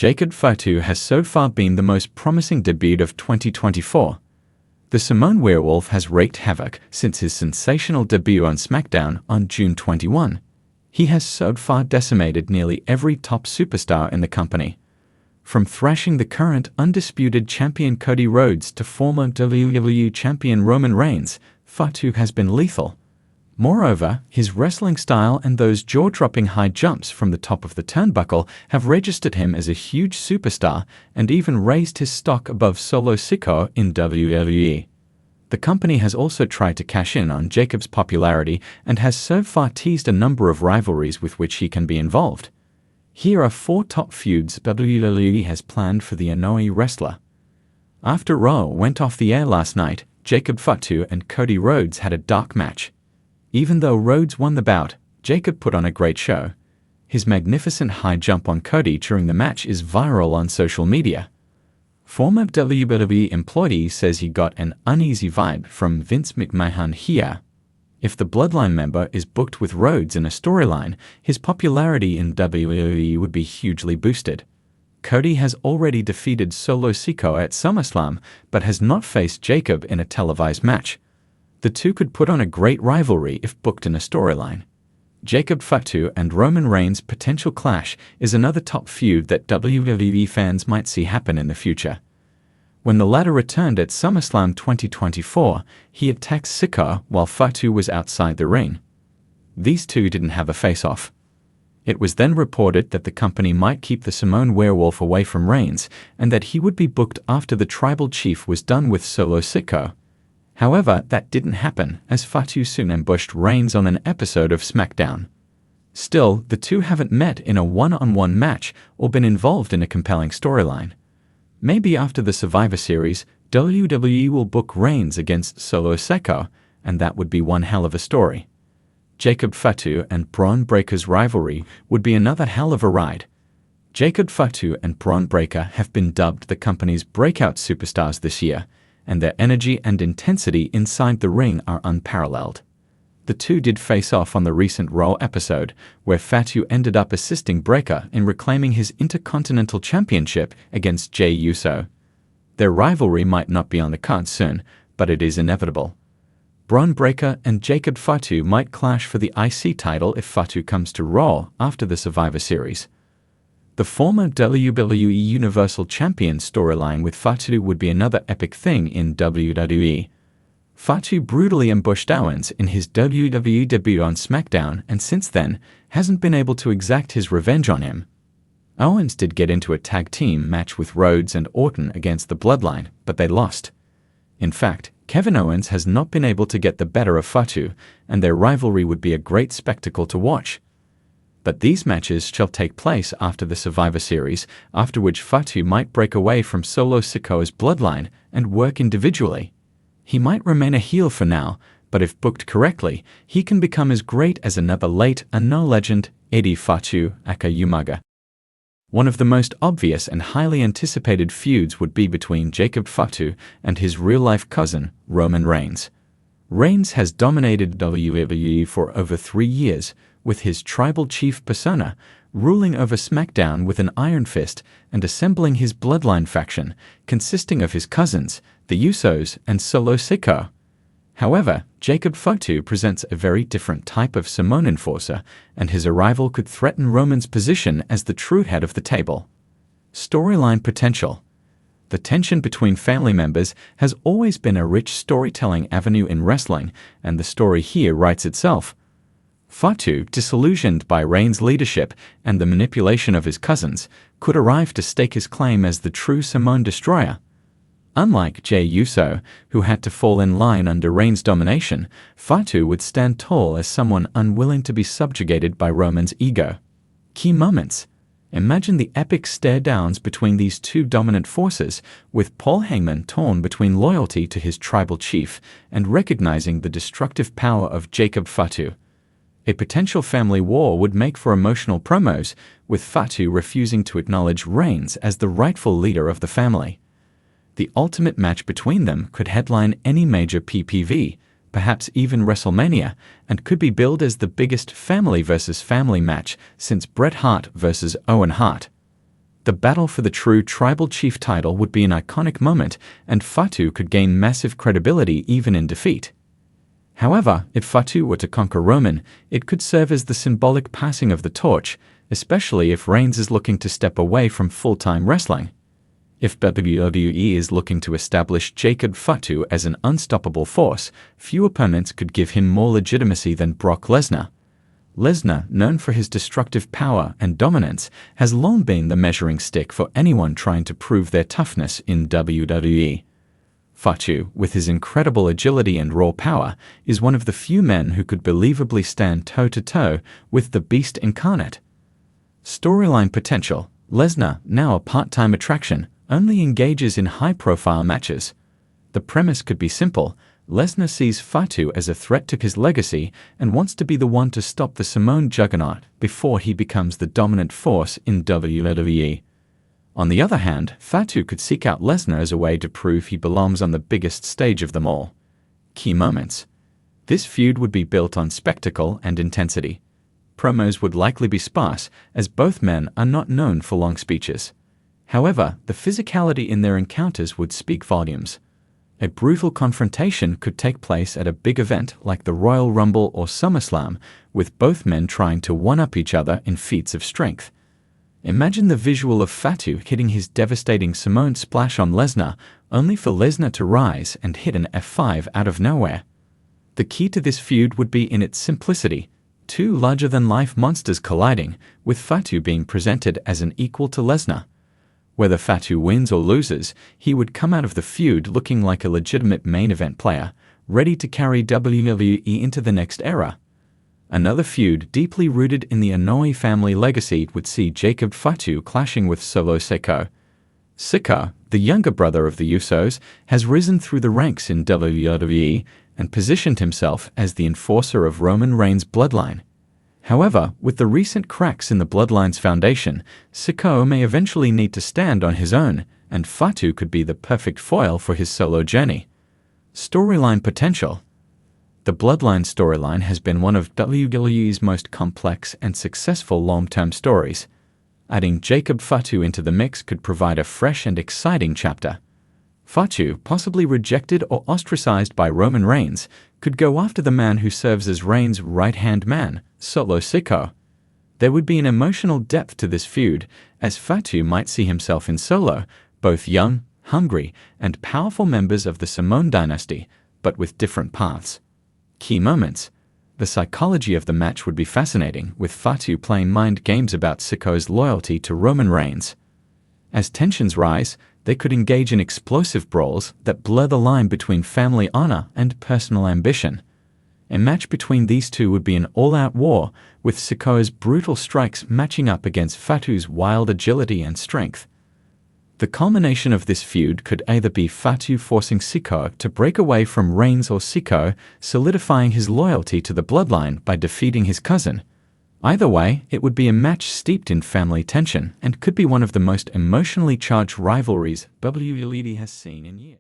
Jacob Fatu has so far been the most promising debut of 2024. The Samoan werewolf has wreaked havoc since his sensational debut on SmackDown on June 21. He has so far decimated nearly every top superstar in the company. From thrashing the current undisputed champion Cody Rhodes to former WWE champion Roman Reigns, Fatu has been lethal. Moreover, his wrestling style and those jaw-dropping high jumps from the top of the turnbuckle have registered him as a huge superstar and even raised his stock above Solo Sikoa in WWE. The company has also tried to cash in on Jacob's popularity and has so far teased a number of rivalries with which he can be involved. Here are 4 top feuds WWE has planned for the Anoa'i wrestler. After Raw went off the air last night, Jacob Fatu and Cody Rhodes had a dark match. Even though Rhodes won the bout, Jacob put on a great show. His magnificent high jump on Cody during the match is viral on social media. Former WWE employee says he got an uneasy vibe from Vince McMahon here. If the Bloodline member is booked with Rhodes in a storyline, his popularity in WWE would be hugely boosted. Cody has already defeated Solo Sikoa at SummerSlam, but has not faced Jacob in a televised match. The two could put on a great rivalry if booked in a storyline. Jacob Fatu and Roman Reigns' potential clash is another top feud that WWE fans might see happen in the future. When the latter returned at SummerSlam 2024, he attacked Sikoa while Fatu was outside the ring. These two didn't have a face-off. It was then reported that the company might keep the Samoan werewolf away from Reigns and that he would be booked after the tribal chief was done with Solo Sikoa. However, that didn't happen, as Fatu soon ambushed Reigns on an episode of SmackDown. Still, the two haven't met in a one-on-one match or been involved in a compelling storyline. Maybe after the Survivor Series, WWE will book Reigns against Solo Sikoa, and that would be one hell of a story. Jacob Fatu and Bron Breakker's rivalry would be another hell of a ride. Jacob Fatu and Bron Breakker have been dubbed the company's breakout superstars this year, and their energy and intensity inside the ring are unparalleled. The two did face off on the recent Raw episode, where Fatu ended up assisting Breakker in reclaiming his Intercontinental Championship against Jey Uso. Their rivalry might not be on the cards soon, but it is inevitable. Bron Breakker and Jacob Fatu might clash for the IC title if Fatu comes to Raw after the Survivor Series. The former WWE Universal Champion storyline with Fatu would be another epic thing in WWE. Fatu brutally ambushed Owens in his WWE debut on SmackDown and since then hasn't been able to exact his revenge on him. Owens did get into a tag team match with Rhodes and Orton against the Bloodline, but they lost. In fact, Kevin Owens has not been able to get the better of Fatu, and their rivalry would be a great spectacle to watch. But these matches shall take place after the Survivor Series, after which Fatu might break away from Solo Sikoa's bloodline and work individually. He might remain a heel for now, but if booked correctly, he can become as great as another late Ano legend, Eddie Fatu Akayumaga. One of the most obvious and highly anticipated feuds would be between Jacob Fatu and his real-life cousin, Roman Reigns. Reigns has dominated WWE for over 3 years, with his tribal chief persona, ruling over SmackDown with an iron fist and assembling his bloodline faction, consisting of his cousins, the Usos, and Solo Sikoa. However, Jacob Fatu presents a very different type of Samoan enforcer, and his arrival could threaten Roman's position as the true head of the table. Storyline potential. The tension between family members has always been a rich storytelling avenue in wrestling, and the story here writes itself. Fatu, disillusioned by Reigns' leadership and the manipulation of his cousins, could arrive to stake his claim as the true Samoan destroyer. Unlike Jey Uso, who had to fall in line under Reigns' domination, Fatu would stand tall as someone unwilling to be subjugated by Roman's ego. Key moments. Imagine the epic stare-downs between these two dominant forces, with Paul Heyman torn between loyalty to his tribal chief and recognizing the destructive power of Jacob Fatu. A potential family war would make for emotional promos, with Fatu refusing to acknowledge Reigns as the rightful leader of the family. The ultimate match between them could headline any major PPV, perhaps even WrestleMania, and could be billed as the biggest family versus family match since Bret Hart versus Owen Hart. The battle for the true tribal chief title would be an iconic moment, and Fatu could gain massive credibility even in defeat. However, if Fatu were to conquer Roman, it could serve as the symbolic passing of the torch, especially if Reigns is looking to step away from full-time wrestling. If WWE is looking to establish Jacob Fatu as an unstoppable force, few opponents could give him more legitimacy than Brock Lesnar. Lesnar, known for his destructive power and dominance, has long been the measuring stick for anyone trying to prove their toughness in WWE. Fatu, with his incredible agility and raw power, is one of the few men who could believably stand toe-to-toe with the Beast incarnate. Storyline potential: Lesnar, now a part-time attraction, only engages in high-profile matches. The premise could be simple. Lesnar sees Fatu as a threat to his legacy and wants to be the one to stop the Samoan juggernaut before he becomes the dominant force in WWE. On the other hand, Fatu could seek out Lesnar as a way to prove he belongs on the biggest stage of them all. Key moments. This feud would be built on spectacle and intensity. Promos would likely be sparse, as both men are not known for long speeches. However, the physicality in their encounters would speak volumes. A brutal confrontation could take place at a big event like the Royal Rumble or SummerSlam, with both men trying to one-up each other in feats of strength. Imagine the visual of Fatu hitting his devastating Samoan splash on Lesnar, only for Lesnar to rise and hit an F5 out of nowhere. The key to this feud would be in its simplicity: two larger-than-life monsters colliding, with Fatu being presented as an equal to Lesnar. Whether Fatu wins or loses, he would come out of the feud looking like a legitimate main event player, ready to carry WWE into the next era. Another feud deeply rooted in the Inoue family legacy would see Jacob Fatu clashing with Solo Sikoa. Sikoa, the younger brother of the Usos, has risen through the ranks in WWE and positioned himself as the enforcer of Roman Reigns' bloodline. However, with the recent cracks in the bloodline's foundation, Sikoa may eventually need to stand on his own, and Fatu could be the perfect foil for his solo journey. Storyline potential. The Bloodline storyline has been one of WWE's most complex and successful long-term stories. Adding Jacob Fatu into the mix could provide a fresh and exciting chapter. Fatu, possibly rejected or ostracized by Roman Reigns, could go after the man who serves as Reigns' right-hand man, Solo Sikoa. There would be an emotional depth to this feud, as Fatu might see himself in Solo, both young, hungry, and powerful members of the Samoan dynasty, but with different paths. Key moments. The psychology of the match would be fascinating, with Fatu playing mind games about Sikoa's loyalty to Roman Reigns. As tensions rise, they could engage in explosive brawls that blur the line between family honor and personal ambition. A match between these two would be an all-out war, with Sikoa's brutal strikes matching up against Fatu's wild agility and strength. The culmination of this feud could either be Fatu forcing Sikoa to break away from Reigns or Sikoa solidifying his loyalty to the bloodline by defeating his cousin. Either way, it would be a match steeped in family tension and could be one of the most emotionally charged rivalries WWE has seen in years.